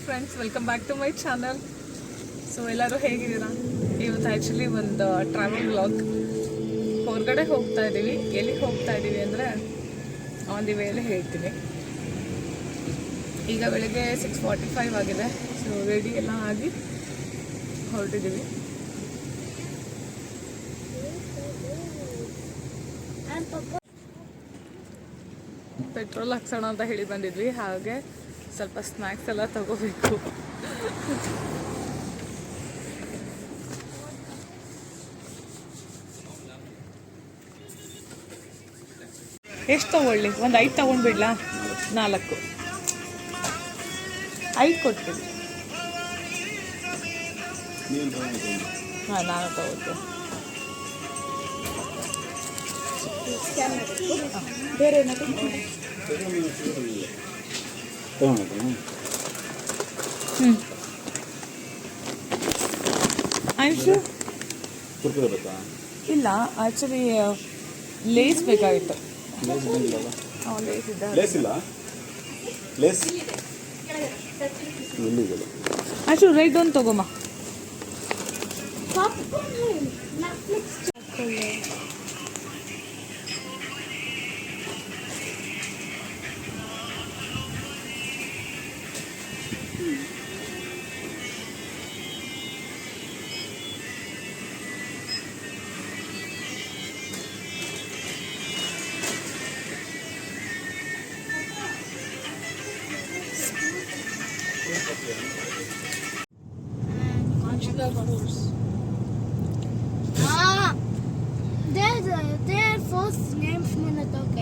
Friends, welcome back to my channel. So ಎಲ್ಲರೂ ಹೇಗಿದ್ದೀರಾ? ಇವತ್ತು ಆ್ಯಕ್ಚುಲಿ ಒಂದು ಟ್ರಾವೆಲ್ ವ್ಲಾಗ್. ಹೊರಗಡೆ ಹೋಗ್ತಾ ಇದ್ದೀವಿ. ಎಲ್ಲಿಗೆ ಹೋಗ್ತಾ ಇದ್ದೀವಿ ಅಂದರೆ ಆನ್ ದಿ ವೇಲೆ ಹೇಳ್ತೀನಿ. ಈಗ ಬೆಳಿಗ್ಗೆ 6:45 ಆಗಿದೆ. ಸೊ ರೆಡಿ ಎಲ್ಲ ಆಗಿ ಹೊರಟಿದ್ದೀವಿ. ಪೆಟ್ರೋಲ್ ಹಾಕ್ಸೋಣ ಅಂತ ಹೇಳಿ ಬಂದಿದ್ವಿ. ಹಾಗೆ ಸ್ವಲ್ಪ ಸ್ನ್ಯಾಕ್ಸ್ ಎಲ್ಲ ತಗೋಬೇಕು. ಎಷ್ಟು ತಗೊಳ್ಳಿ? ಒಂದು 5 ತಗೊಂಡ್ಬಿಡ್ಲಾ? 4 5 ಕೊಡ್ತೀನಿ. ಹಾಂ, ನಾನು ತಗೋತೀನಿ. ಬೇರೆ ಆಯ್ತು. ಇಲ್ಲ, ಆ್ಯಕ್ಚುಲಿ ಲೇಸ್ ಬೇಕಾಗಿತ್ತು. ಆಯ್ತು, ರೈಟ್ ಒಂದು ತಗೋಮ್ಮ. Their force names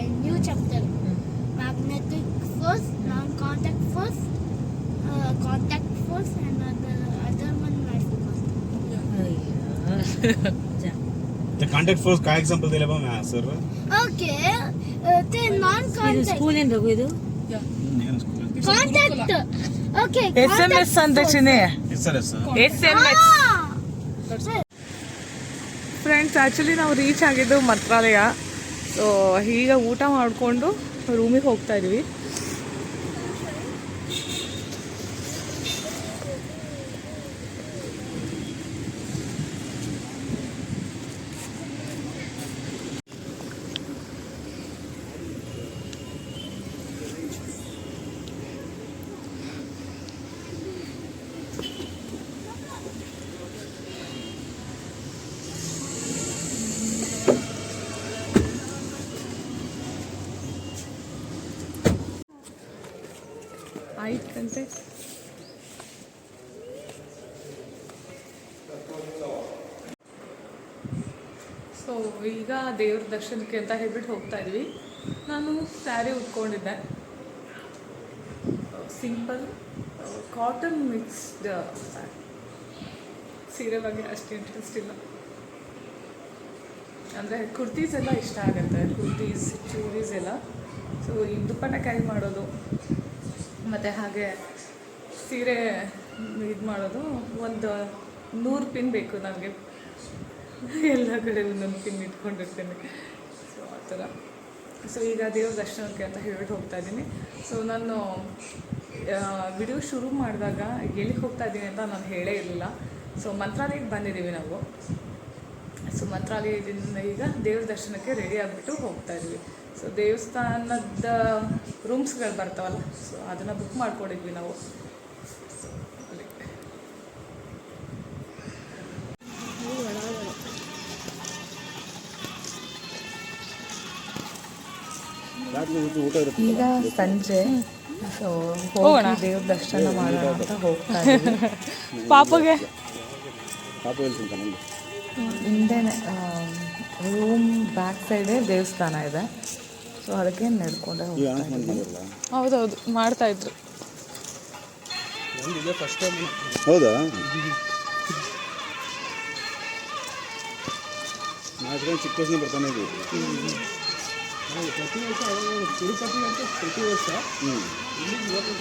a new chapter. Magnetic force, non-contact force, contact force, and the other one I forgot. The contact force का example दे ले बा मैं sir. Okay, the non-contact. School in the Contact. Okay. SMS ಅಂತ ಚಿನ್ನೆ. SMS. Friends, actually ನಾವು reach ಆಗಿದ್ದು ಮಂತ್ರಾಲಯ. So ಈಗ ಊಟ ಮಾಡಿಕೊಂಡು ರೂಮಿಗೆ ಹೋಗ್ತಾ ಇದ್ದೀವಿ. ಆಯ್ತಂತೆ. ಸೊ ಈಗ ದೇವ್ರ ದರ್ಶನಕ್ಕೆ ಅಂತ ಹೇಳ್ಬಿಟ್ಟು ಹೋಗ್ತಾ ಇದ್ವಿ. ನಾನು ಸ್ಯಾರಿ ಉಟ್ಕೊಂಡಿದ್ದೆ, ಸಿಂಪಲ್ ಕಾಟನ್ ಮಿಕ್ಸ್ಡ್ ಸ್ಯಾರಿ. ಸೀರೆ ಬಗ್ಗೆ ಅಷ್ಟು ಇಂಟ್ರೆಸ್ಟ್ ಇಲ್ಲ. ಅಂದರೆ ಕುರ್ತೀಸ್ ಎಲ್ಲ ಇಷ್ಟ ಆಗುತ್ತೆ, ಕುರ್ತೀಸ್, ಚೂರೀಸ್ ಎಲ್ಲ. ಸೊ ಈ ದುಪ್ಪಟ್ಟ ಕ್ಯಾರಿ ಮಾಡೋದು ಮತ್ತು ಹಾಗೆ ಸೀರೆ ಇದು ಮಾಡೋದು. ಒಂದು 100 ಪಿನ್ ಬೇಕು ನನಗೆ. ಎಲ್ಲ ಕಡೆ ಒಂದೊಂದು ಪಿನ್ ಇಟ್ಕೊಂಡಿರ್ತೀನಿ. ಸೊ ಆ ಥರ. ಸೊ ಈಗ ದೇವ್ರ ದರ್ಶನಕ್ಕೆ ಅಂತ ಹೇಳ್ಬಿಟ್ಟು ಹೋಗ್ತಾ ಇದ್ದೀನಿ. ಸೊ ನಾನು ವಿಡಿಯೋ ಶುರು ಮಾಡಿದಾಗ ಎಲ್ಲಿಗೆ ಹೋಗ್ತಾ ಇದ್ದೀನಿ ಅಂತ ನಾನು ಹೇಳೇ ಇರಲಿಲ್ಲ. ಸೊ ಮಂತ್ರಾಲಯಕ್ಕೆ ಬಂದಿದ್ದೀವಿ ನಾವು. ಸೊ ಮಂತ್ರಾಲಯದಿಂದ ಈಗ ದೇವ್ರ ದರ್ಶನಕ್ಕೆ ರೆಡಿ ಆಗಿಬಿಟ್ಟು ಹೋಗ್ತಾ ಇದ್ವಿ. ಸೊ ದೇವಸ್ಥಾನದ ರೂಮ್ಸ್ಗಳು ಬರ್ತಾವಲ್ಲ, ಸೊ ಅದನ್ನು ಬುಕ್ ಮಾಡ್ಕೊಂಡಿದ್ವಿ ನಾವು. ಸೊ ಈಗ ಸಂಜೆ. ಸೊ ಹೋಗೋಣ, ದೇವ್ರ ದರ್ಶನ ಮಾಡೋಣ ಅಂತ ಹೋಗ್ತಾ ಇದ್ದೀವಿ. ಪಾಪಗೆ ಹಿಂದೆನೇ ರೂಮ್ ಬ್ಯಾಕ್ ಸೈಡೇ ದೇವಸ್ಥಾನ ಇದೆ. ಸೊ ಅದಕ್ಕೆ ನಡ್ಕೊಂಡೆ ಹೋಗ್ತಾ. ಹೌದೌದು, ಮಾಡ್ತಾಯಿದ್ರು. ಹೌದಾ? ಚಿಕ್ಕ ವಯಸ್ಸಿನ ಬರ್ತಾನೆ ಇದ್ದೀವಿ. ಪ್ರತಿ ವರ್ಷ ತಿರುಪತಿ ಅಂತ ಪ್ರತಿ ವರ್ಷ ಇಲ್ಲಿಗೆ ಇವತ್ತು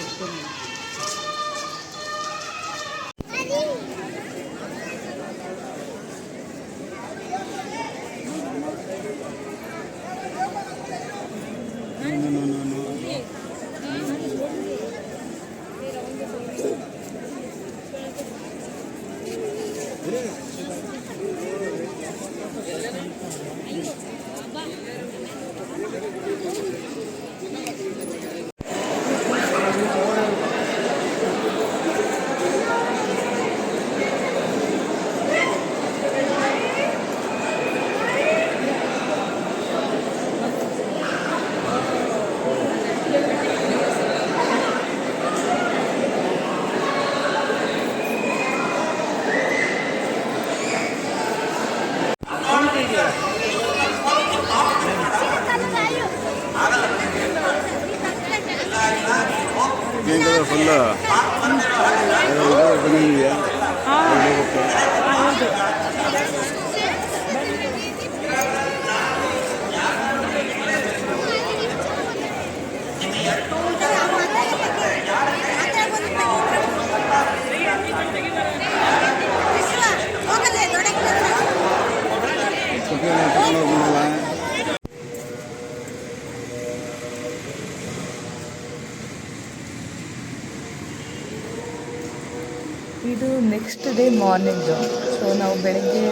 ಫುಲ್ ಬಂದಿದೆಯಾ ಹೌದು. ಇದು ನೆಕ್ಸ್ಟ್ ಡೇ ಮಾರ್ನಿಂಗು. ಸೊ ನಾವು ಬೆಳಗ್ಗೆ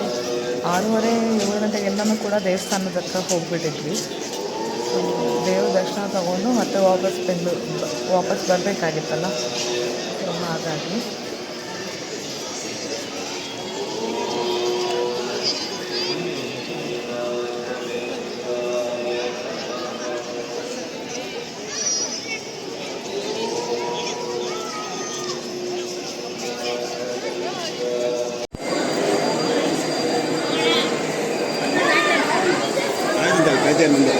6:30 7 ಗಂಟೆಗೆಲ್ಲನೂ ಕೂಡ ದೇವಸ್ಥಾನದ ಹತ್ರ ಹೋಗ್ಬಿಟ್ಟಿದ್ವಿ. ಸೊ ದೇವ್ರ ದರ್ಶನ ತಗೊಂಡು ಮತ್ತೆ ವಾಪಸ್ ಬರಬೇಕಾಗಿತ್ತಲ್ಲ. ಸೊ ಹಾಗಾಗಿ ಮುಂದೆ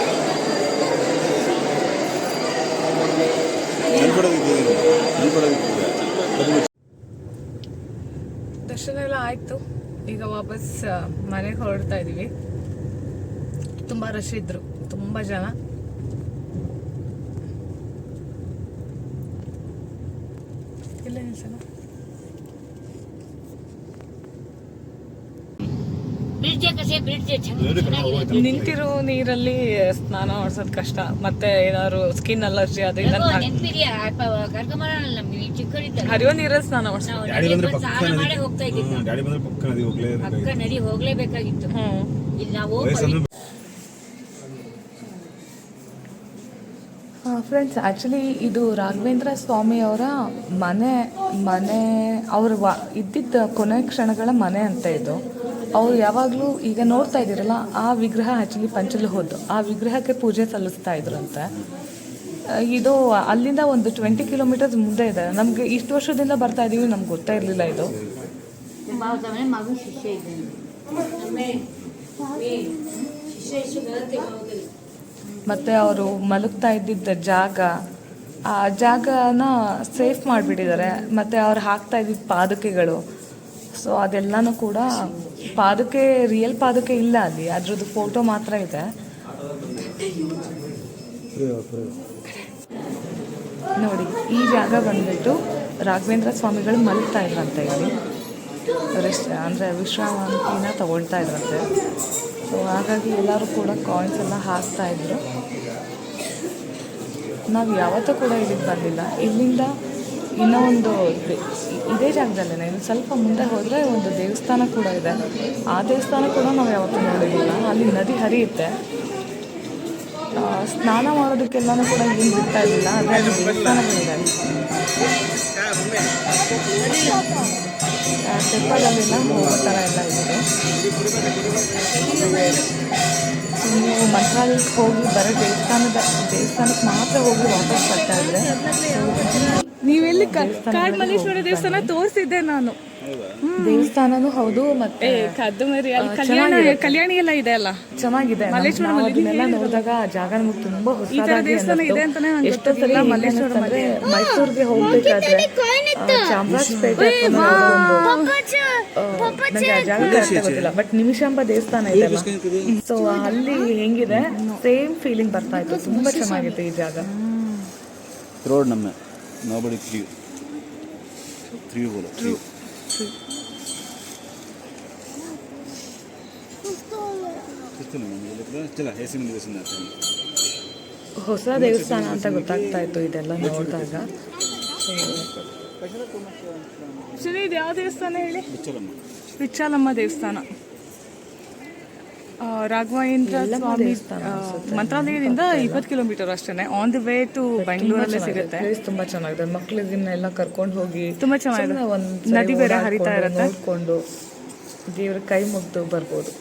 ದರ್ಶನ ಎಲ್ಲ ಆಯಿತು. ಈಗ ವಾಪಸ್ ಮನೆಗೆ ಹೊರಡ್ತಾ ಇದ್ದೀವಿ. ತುಂಬ ರಶ್ ಇದ್ರು, ತುಂಬ ಜನ. ಇಲ್ಲ ನಿಲ್ಸಲ್ಲ. ನಿಂತಿರೋ ನೀರಲ್ಲಿ ಸ್ನಾನ ಮಾಡ್ಸೋದು ಕಷ್ಟ. ಮತ್ತೆ ಏನಾದ್ರು ಸ್ಕಿನ್ ಅಲರ್ಜಿ ಅದರಿಂದ ಹರಿಯೋ ನೀರಲ್ಲಿ ಸ್ನಾನ ಮಾಡ್ಸೋದು. ಹೋಗ್ಲೇಬೇಕಾಗಿತ್ತು. ಫ್ರೆಂಡ್ಸ್, ಆ್ಯಕ್ಚುಲಿ ಇದು ರಾಘವೇಂದ್ರ ಸ್ವಾಮಿಯವರ ಮನೆ ಅವ್ರ ಇದ್ದಿದ್ದ ಕೊನೆ ಕ್ಷಣಗಳ ಮನೆ ಅಂತ ಇದು. ಅವರು ಯಾವಾಗಲೂ ಈಗ ನೋಡ್ತಾ ಇದ್ದೀರಲ್ಲ, ಆ ವಿಗ್ರಹ ಆ್ಯಕ್ಚುಲಿ ಪಂಚಲೋಹದ್ದು. ಆ ವಿಗ್ರಹಕ್ಕೆ ಪೂಜೆ ಸಲ್ಲಿಸ್ತಾ ಇದ್ರಂತೆ. ಇದು ಅಲ್ಲಿಂದ ಒಂದು 20 ಕಿಲೋಮೀಟರ್ಸ್ ಮುಂದೆ ಇದೆ. ನಮಗೆ ಇಷ್ಟು ವರ್ಷದಿಂದ ಬರ್ತಾ ಇದ್ದೀವಿ, ನಮ್ಗೆ ಗೊತ್ತೇ ಇರಲಿಲ್ಲ ಇದು. ಮತ್ತು ಅವರು ಮಲಗ್ತಾ ಇದ್ದಿದ್ದ ಆ ಜಾಗನ ಸೇಫ್ ಮಾಡಿಬಿಟ್ಟಿದ್ದಾರೆ. ಮತ್ತು ಅವ್ರು ಹಾಕ್ತಾ ಇದ್ದಿದ್ದ ಪಾದುಕೆಗಳು, ಸೊ ಅದೆಲ್ಲನೂ ಕೂಡ ಪಾದುಕೆ, ರಿಯಲ್ ಪಾದುಕೆ ಇಲ್ಲ ಅಲ್ಲಿ, ಅದ್ರದ್ದು ಫೋಟೋ ಮಾತ್ರ ಇದೆ. ನೋಡಿ, ಈ ಜಾಗ ಬಂದ್ಬಿಟ್ಟು ರಾಘವೇಂದ್ರ ಸ್ವಾಮಿಗಳು ಮಲಗ್ತಾ ಇದ್ರಂತೆ ಇಲ್ಲಿ. ಅಂದರೆ ವಿಶ್ರಾಂತಿನ ತಗೊಳ್ತಾ ಇದ್ರಂತೆ. ಸೊ ಹಾಗಾಗಿ ಎಲ್ಲರೂ ಕೂಡ ಕಾಯಿನ್ಸ್ ಎಲ್ಲ ಹಾಕ್ತಾ ಇದ್ರು. ನಾವು ಯಾವತ್ತೂ ಕೂಡ ಇಲ್ಲಿಗೆ ಬಂದಿಲ್ಲ. ಇಲ್ಲಿಂದ ಇನ್ನೂ ಒಂದು ಇದೇ ಜಾಗದಲ್ಲೇ ಇನ್ನು ಸ್ವಲ್ಪ ಮುಂದೆ ಹೋದರೆ ಒಂದು ದೇವಸ್ಥಾನ ಕೂಡ ಇದೆ. ಆ ದೇವಸ್ಥಾನ ಕೂಡ ನಾವು ಯಾವತ್ತೂ ನೋಡಿರಲಿಲ್ಲ. ಅಲ್ಲಿ ನದಿ ಹರಿಯುತ್ತೆ. ಸ್ನಾನ ಮಾಡೋದಕ್ಕೆಲ್ಲನೂ ಕೂಡ ಏನು ಬಿಡ್ತಾ ಇರಲಿಲ್ಲ, ಆದರೆ ಅಲ್ಲಿ ದೇವಸ್ಥಾನಗಳಿದೆ. ಟೆಂಪಲಲ್ಲೆಲ್ಲ ಹೋಗೋ ಥರ ಎಲ್ಲ ಇದೆ. ನೀವು ಮಂತ್ರಾಲಯಕ್ಕೆ ಹೋಗಿ ಬರೋ ದೇವಸ್ಥಾನಕ್ಕೆ ಮಾತ್ರ ಹೋಗಿ ವಾಪಸ್ ಬರ್ತಾ ಇದ್ರೆ. ನೀವೆಲ್ಲಿ ಕಾಡ್ಮಲ್ಲೇಶ್ವರ ದೇವಸ್ಥಾನ ತೋರಿಸಿದ್ದೆ ನಾನು. ದೇವಸ್ಥಾನನೂ ಹೌದು, ಮತ್ತೆ ಕಲ್ಯಾಣಿ ಎಲ್ಲ ಇದೆ ಅಲ್ಲ, ಚೆನ್ನಾಗಿದೆ. ಅದನ್ನೆಲ್ಲ ನೋಡಿದಾಗ ಆ ಜಾಗ ನಮಗೆ ತುಂಬಾ ಹೊಸದಾಗಿ ಎಷ್ಟೋ ಸಲ ಮೈಸೂರಿಗೆ ಹೋಗ್ಬೇಕಾದ್ರೆ ಚಾಮರಾಜಪೇಟೆ ನನಗೆ ಆ ಜಾಗ ಗೊತ್ತಿಲ್ಲ, ಬಟ್ ನಿಮಿಷಾಂಬ ದೇವಸ್ಥಾನ ಇದೆ ಅಲ್ಲ, ಸೊ ಅಲ್ಲಿ ಹೆಂಗಿದೆ ಸೇಮ್ ಫೀಲಿಂಗ್ ಬರ್ತಾ ಇತ್ತು. ತುಂಬಾ ಚೆನ್ನಾಗಿತ್ತು ಈ ಜಾಗ. ರೋಡ್ ನಮ್ಮ nobody three बोलो three चला ऐसे में देवಸ್ಥಾನ ಹೊಸ ದೇವಸ್ಥಾನ ಅಂತ ಗೊತ್ತಾಗ್ತಾ ಇತ್ತು ಇದೆಲ್ಲ ನೋಡಿದಾಗ. ಇದು ಯಾವ ದೇವಸ್ಥಾನ ಹೇಳಿ? ವಿಠ್ಠಲಮ್ಮ ದೇವಸ್ಥಾನ, ರಾಘವೇಂದ್ರ ಸ್ವಾಮಿ ಮಂತ್ರಾಲಯದಿಂದ 20 ಕಿಲೋಮೀಟರ್ ಅಷ್ಟೇ. ಆನ್ ದಿ ವೇ ಟು ಬೆಂಗಳೂರಲ್ಲೇ ಸಿಗುತ್ತೆ. ಪ್ಲೇಸ್ ತುಂಬಾ ಚೆನ್ನಾಗಿದೆ. ಮಕ್ಕಳಿಗೆಲ್ಲ ಕರ್ಕೊಂಡು ಹೋಗಿ ತುಂಬ ಚೆನ್ನಾಗಿದೆ. ಒಂದು ನದಿ ಬೇರೆ ಹರಿತಾ ಇರುತ್ತೆ. ನೋಡ್ಕೊಂಡು ದೇವ್ರ ಕೈ ಮುಗ್ದು ಬರ್ಬೋದು.